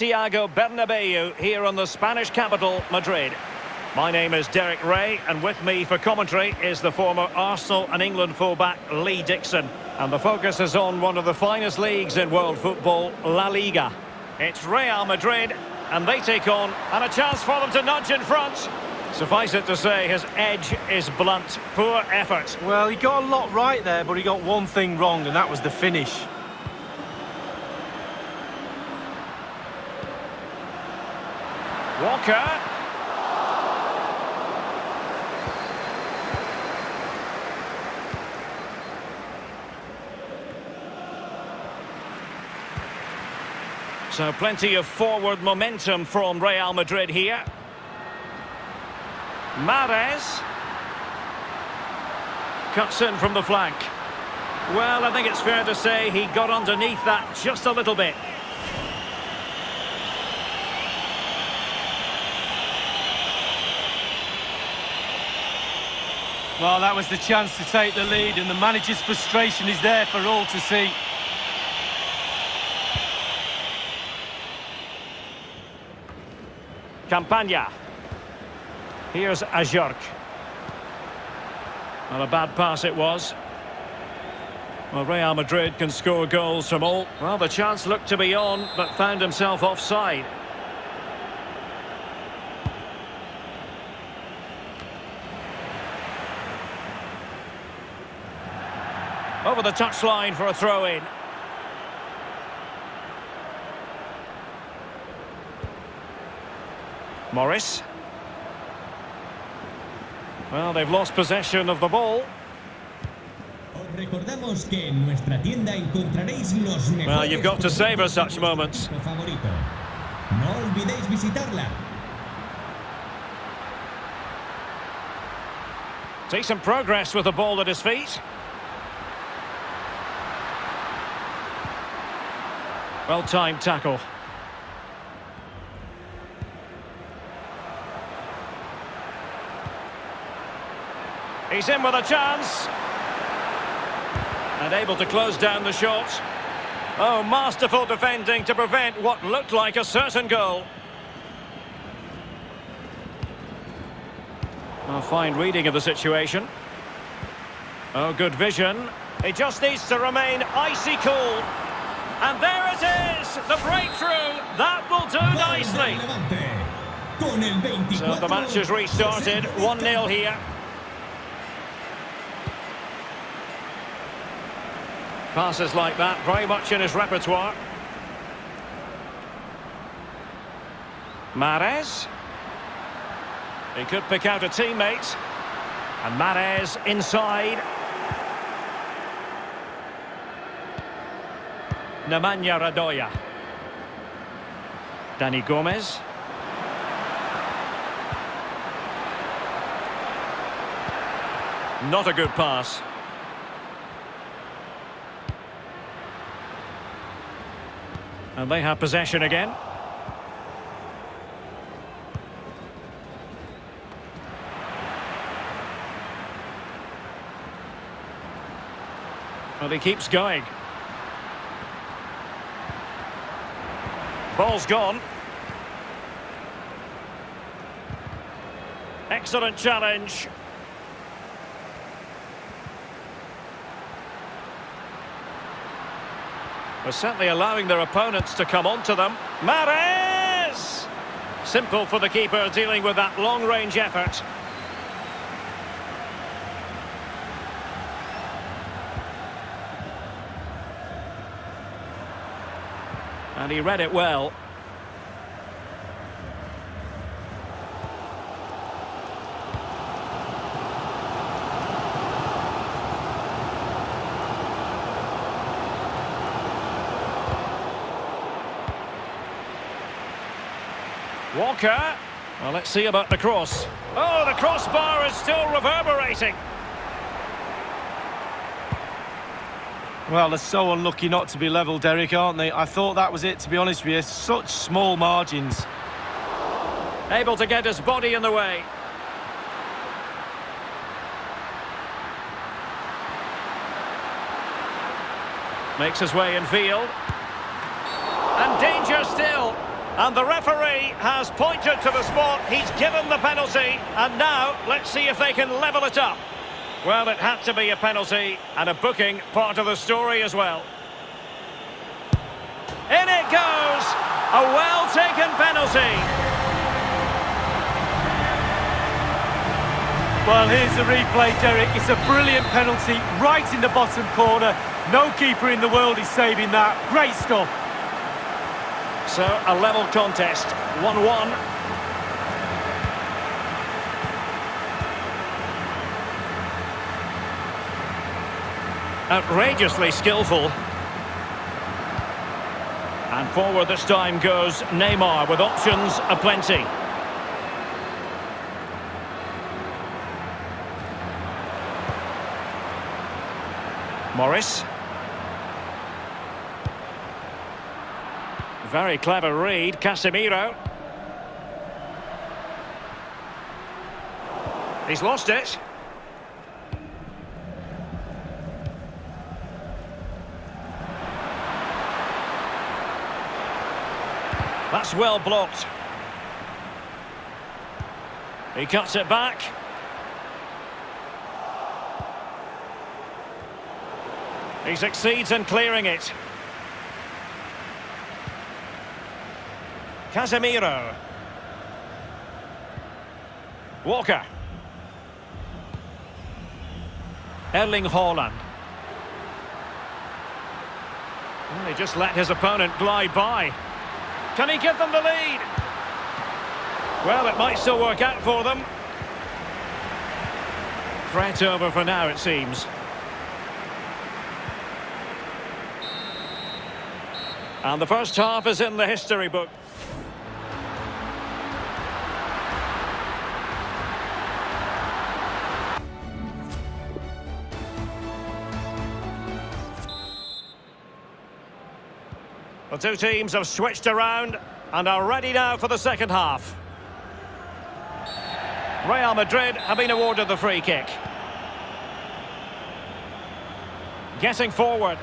Santiago Bernabeu here on the Spanish capital, Madrid. My name is Derek Ray, and with me for commentary is the former Arsenal and England fullback Lee Dixon. And the focus is on one of the finest leagues in world football, La Liga. It's Real Madrid, and they take on, and a chance for them to nudge in front. Suffice it to say, his edge is blunt. Poor effort. Well, he got a lot right there, but he got one thing wrong, and that was the finish. Walker. So plenty of forward momentum from Real Madrid here. Mahrez cuts in from the flank. Well, I think it's fair to say he got underneath that just a little bit. Well, that was the chance to take the lead, and the manager's frustration is there for all to see. Campagna. Here's Ajorc. Not a bad pass it was. Well, Real Madrid can score goals from all. Well, the chance looked to be on, but found himself offside. Over the touchline for a throw-in. Morris. Well, they've lost possession of the ball. Well, you've got to savour such moments. Decent progress with the ball at his feet. Well-timed tackle. He's in with a chance. And able to close down the shot. Oh, masterful defending to prevent what looked like a certain goal. A fine reading of the situation. Oh, good vision. He just needs to remain icy cool. And there it is, the breakthrough. That will do nicely. So the match has restarted, 1-0 here. Passes like that, very much in his repertoire. Mahrez. He could pick out a teammate. And Mahrez inside. Nemanja Radoja. Dani Gomez. Not a good pass. And they have possession again. Well, he keeps going. Ball's gone. Excellent challenge. They're certainly allowing their opponents to come onto them. Mahrez! Simple for the keeper dealing with that long-range effort. And he read it well. Walker. Well, let's see about the cross. Oh, the crossbar is still reverberating. Well, they're so unlucky not to be level, Derek, aren't they? I thought that was it, to be honest with you. Such small margins. Able to get his body in the way. Makes his way in field. And danger still. And the referee has pointed to the spot. He's given the penalty. And now, let's see if they can level it up. Well, it had to be a penalty, and a booking part of the story as well. In it goes! A well-taken penalty. Well, here's the replay, Derek. It's a brilliant penalty right in the bottom corner. No keeper in the world is saving that. Great stuff. So, a level contest, 1-1. Outrageously skillful. And forward this time goes Neymar with options aplenty. Morris. Very clever read, Casemiro. He's lost it. That's well blocked. He cuts it back. He succeeds in clearing it. Casemiro. Walker. Erling Haaland. Well, he just let his opponent glide by. Can he give them the lead? Well, it might still work out for them. Threat over for now, it seems. And the first half is in the history book. The two teams have switched around and are ready now for the second half. Real Madrid have been awarded the free kick. Getting forward.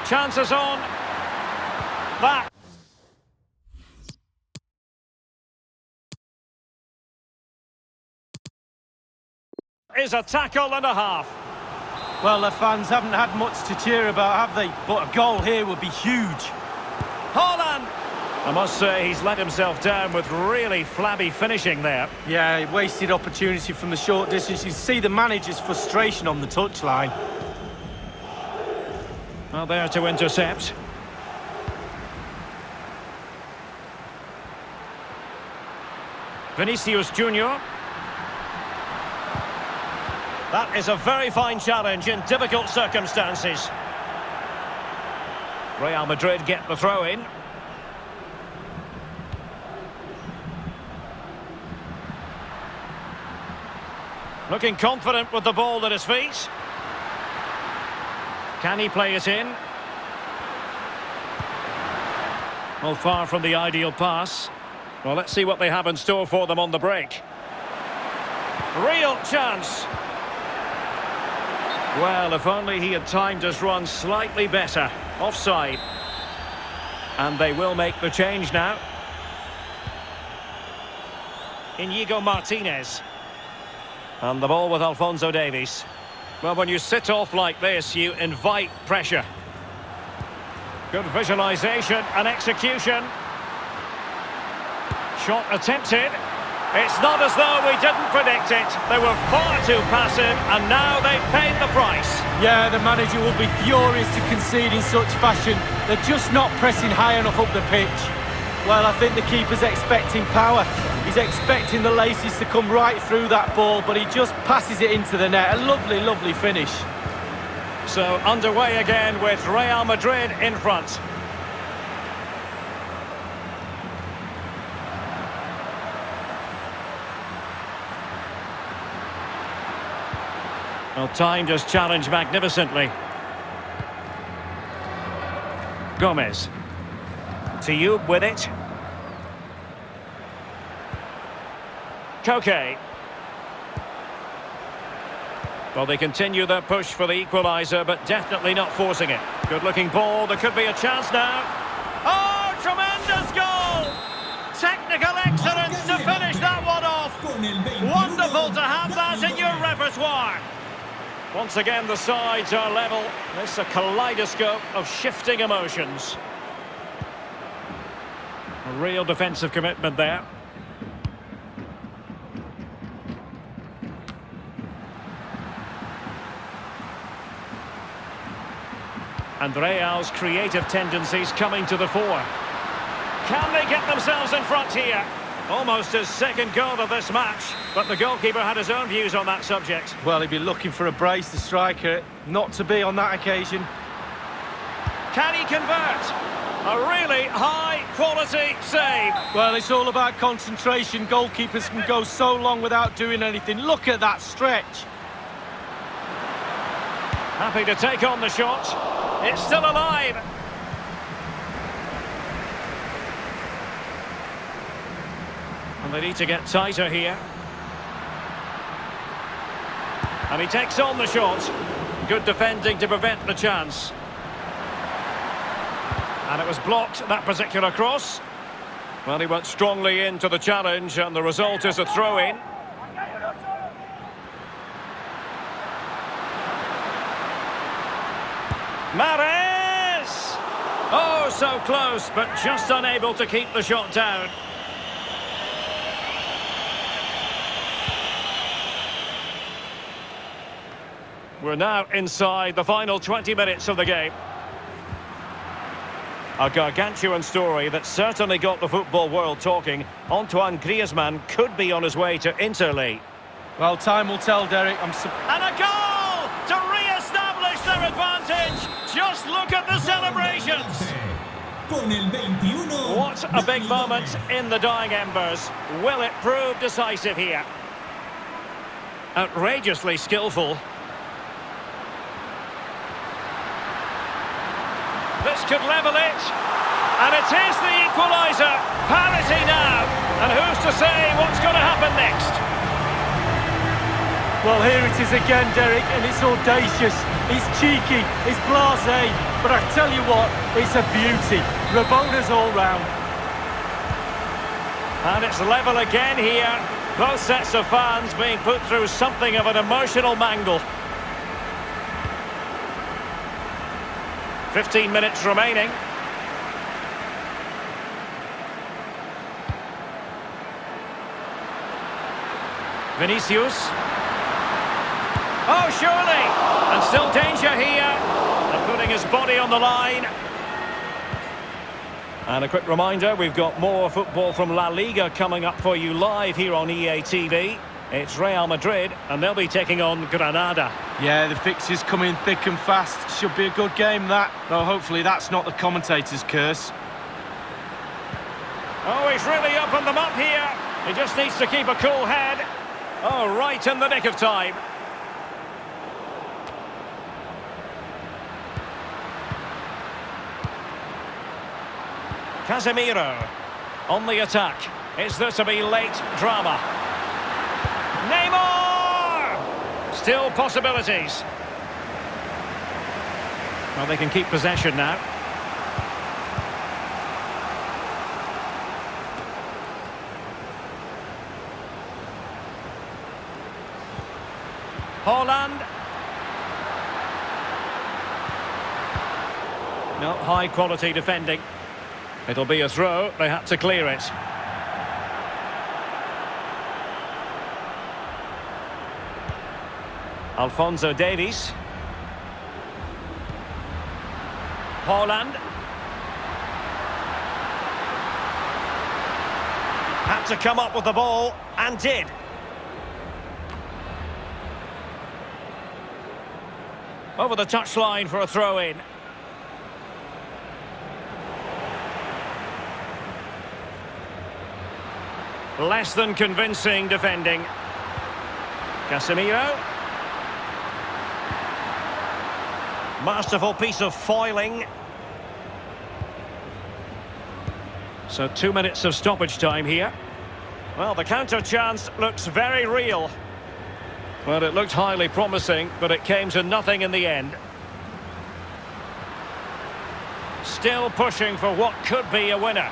Chances on. That is a tackle and a half. Well, the fans haven't had much to cheer about, have they? But a goal here would be huge. Haaland! I must say, he's let himself down with really flabby finishing there. Yeah, wasted opportunity from the short distance. You see the manager's frustration on the touchline. Well, there to intercept. Vinicius Junior. That is a very fine challenge in difficult circumstances. Real Madrid get the throw in. Looking confident with the ball at his feet. Can he play it in? Well, far from the ideal pass. Well, let's see what they have in store for them on the break. Real chance. Well, if only he had timed his run slightly better. Offside. And they will make the change now. Inigo Martinez. And the ball with Alphonso Davies. Well, when you sit off like this, you invite pressure. Good visualisation and execution. Shot attempted. It's not as though we didn't predict it. They were far too passive, and now they've paid the price. Yeah, the manager will be furious to concede in such fashion. They're just not pressing high enough up the pitch. Well, I think the keeper's expecting power. He's expecting the laces to come right through that ball, but he just passes it into the net. A lovely, lovely finish. So, underway again with Real Madrid in front. Well, timed his challenge magnificently. Gomez. Tioub with it. Koke. Well, they continue their push for the equaliser, but definitely not forcing it. Good-looking ball. There could be a chance now. Oh, tremendous! Wonderful to have that in your repertoire. Once again, the sides are level. It's a kaleidoscope of shifting emotions. A real defensive commitment there. And Real's creative tendencies coming to the fore. Can they get themselves in front here? Almost his second goal of this match, but the goalkeeper had his own views on that subject. Well, he'd be looking for a brace, the striker, not to be on that occasion. Can he convert? A really high-quality save. Well, it's all about concentration. Goalkeepers can go so long without doing anything. Look at that stretch. Happy to take on the shot. It's still alive. And they need to get tighter here. And he takes on the shot. Good defending to prevent the chance. And it was blocked, that particular cross. Well, he went strongly into the challenge, and the result is a throw-in. Mahrez! Oh, so close, but just unable to keep the shot down. We're now inside the final 20 minutes of the game. A gargantuan story that certainly got the football world talking. Antoine Griezmann could be on his way to Italy. Well, time will tell, Derek. And a goal to re-establish their advantage. Just look at the celebrations. What a big moment in the dying embers. Will it prove decisive here? Outrageously skillful. This could level it, and it is the equaliser. Parity now, and who's to say what's going to happen next? Well, here it is again, Derek, and it's audacious, it's cheeky, it's blasé, but I tell you what, it's a beauty. Rabona's all round. And it's level again here. Both sets of fans being put through something of an emotional mangle. 15 minutes remaining. Vinicius. Oh, surely! And still danger here. And putting his body on the line. And a quick reminder, we've got more football from La Liga coming up for you live here on EA TV. It's Real Madrid, and they'll be taking on Granada. Yeah, the fixtures come in thick and fast. Should be a good game, that. Though hopefully that's not the commentator's curse. Oh, he's really opened them up here. He just needs to keep a cool head. Oh, right in the nick of time. Casemiro on the attack. Is there to be late drama? Neymar! Still possibilities. Well, they can keep possession now. Haaland. No, high quality defending. It'll be a throw, they had to clear it. Alphonso Davies. Haaland. Had to come up with the ball, and did. Over the touchline for a throw-in. Less than convincing defending. Casemiro. Masterful piece of foiling. So 2 minutes of stoppage time here. Well, the counter chance looks very real. Well, it looked highly promising, but it came to nothing in the end. Still pushing for what could be a winner.